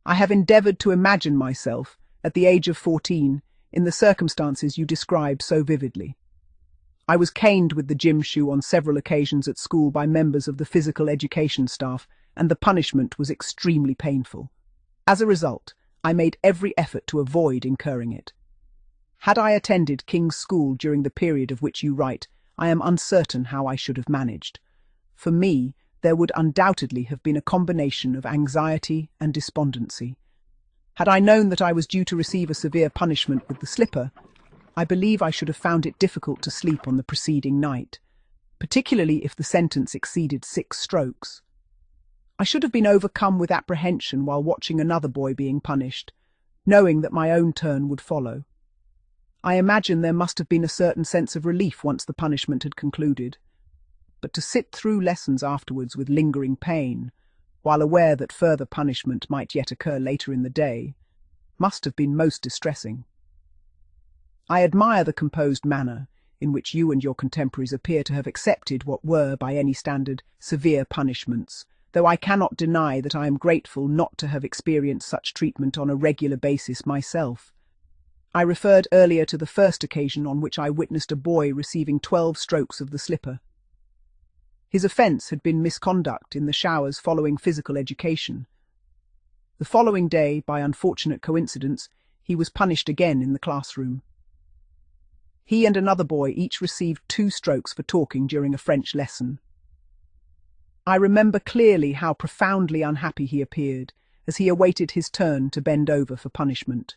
I have endeavoured to imagine myself, at the age of 14, in the circumstances you described so vividly. I was caned with the gym shoe on several occasions at school by members of the physical education staff, and the punishment was extremely painful. As a result, I made every effort to avoid incurring it. Had I attended King's School during the period of which you write, I am uncertain how I should have managed. For me, there would undoubtedly have been a combination of anxiety and despondency. Had I known that I was due to receive a severe punishment with the slipper, I believe I should have found it difficult to sleep on the preceding night, particularly if the sentence exceeded 6 strokes. I should have been overcome with apprehension while watching another boy being punished, knowing that my own turn would follow. I imagine there must have been a certain sense of relief once the punishment had concluded, but to sit through lessons afterwards with lingering pain, while aware that further punishment might yet occur later in the day, must have been most distressing. I admire the composed manner in which you and your contemporaries appear to have accepted what were, by any standard, severe punishments, though I cannot deny that I am grateful not to have experienced such treatment on a regular basis myself. I referred earlier to the first occasion on which I witnessed a boy receiving 12 strokes of the slipper. His offence had been misconduct in the showers following physical education. The following day, by unfortunate coincidence, he was punished again in the classroom. He and another boy each received 2 strokes for talking during a French lesson. I remember clearly how profoundly unhappy he appeared as he awaited his turn to bend over for punishment.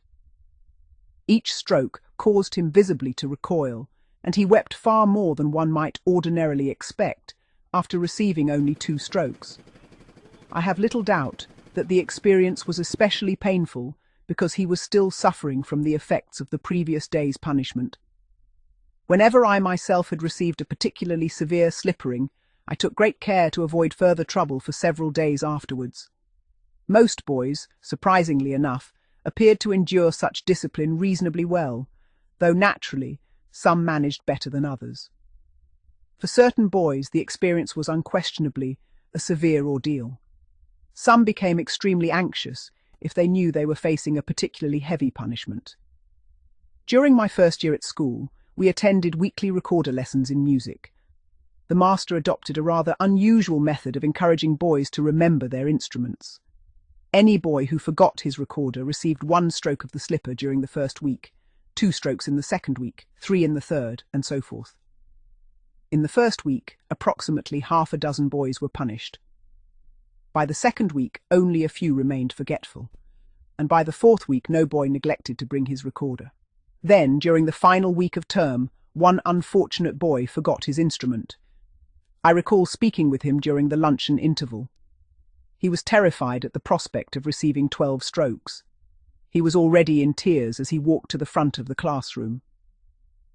Each stroke caused him visibly to recoil, and he wept far more than one might ordinarily expect after receiving only 2 strokes. I have little doubt that the experience was especially painful because he was still suffering from the effects of the previous day's punishment. Whenever I myself had received a particularly severe slippering, I took great care to avoid further trouble for several days afterwards. Most boys, surprisingly enough, appeared to endure such discipline reasonably well, though naturally some managed better than others. For certain boys, the experience was unquestionably a severe ordeal. Some became extremely anxious if they knew they were facing a particularly heavy punishment. During my first year at school, we attended weekly recorder lessons in music. The master adopted a rather unusual method of encouraging boys to remember their instruments. Any boy who forgot his recorder received 1 stroke of the slipper during the first week, 2 strokes in the second week, 3 in the third, and so forth. In the first week, approximately half a dozen boys were punished. By the second week, only a few remained forgetful, and by the 4th week no boy neglected to bring his recorder. Then, during the final week of term, one unfortunate boy forgot his instrument. I recall speaking with him during the luncheon interval. He was terrified at the prospect of receiving 12 strokes. He was already in tears as he walked to the front of the classroom.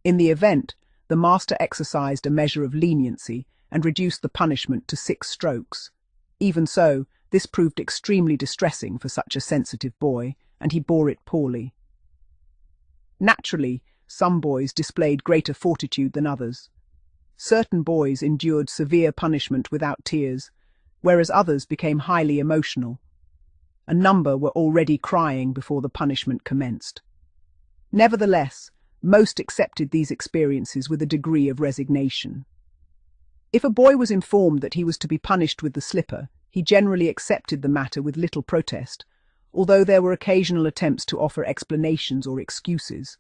In the event, the master exercised a measure of leniency and reduced the punishment to 6 strokes. Even so, this proved extremely distressing for such a sensitive boy, and he bore it poorly. Naturally, some boys displayed greater fortitude than others. Certain boys endured severe punishment without tears, whereas others became highly emotional. A number were already crying before the punishment commenced. Nevertheless, most accepted these experiences with a degree of resignation. If a boy was informed that he was to be punished with the slipper, he generally accepted the matter with little protest, although there were occasional attempts to offer explanations or excuses.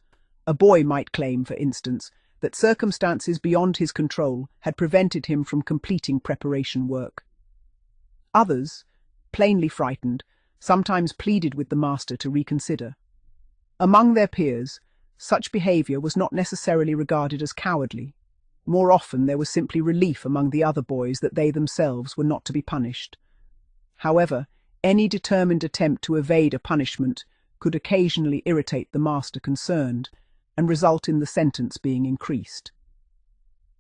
A boy might claim, for instance, that circumstances beyond his control had prevented him from completing preparation work. Others, plainly frightened, sometimes pleaded with the master to reconsider. Among their peers, such behaviour was not necessarily regarded as cowardly. More often there was simply relief among the other boys that they themselves were not to be punished. However, any determined attempt to evade a punishment could occasionally irritate the master concerned and result in the sentence being increased.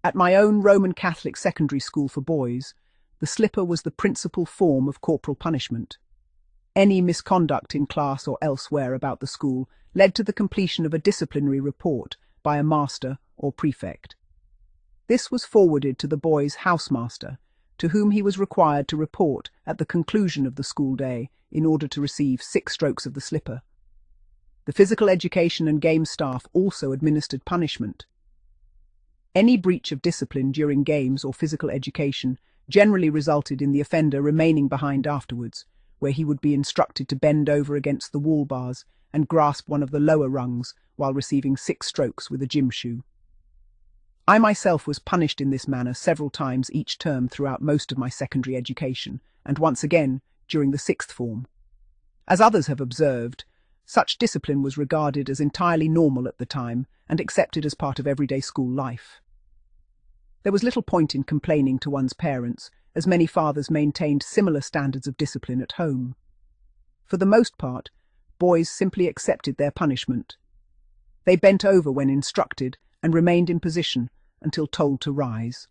At my own Roman Catholic secondary school for boys, the slipper was the principal form of corporal punishment. Any misconduct in class or elsewhere about the school led to the completion of a disciplinary report by a master or prefect. This was forwarded to the boys' housemaster, to whom he was required to report at the conclusion of the school day in order to receive 6 strokes of the slipper. The physical education and game staff also administered punishment. Any breach of discipline during games or physical education generally resulted in the offender remaining behind afterwards, where he would be instructed to bend over against the wall bars and grasp one of the lower rungs while receiving 6 strokes with a gym shoe. I myself was punished in this manner several times each term throughout most of my secondary education, and once again during the 6th form. As others have observed, such discipline was regarded as entirely normal at the time and accepted as part of everyday school life. There was little point in complaining to one's parents, as many fathers maintained similar standards of discipline at home. For the most part, boys simply accepted their punishment. They bent over when instructed and remained in position until told to rise.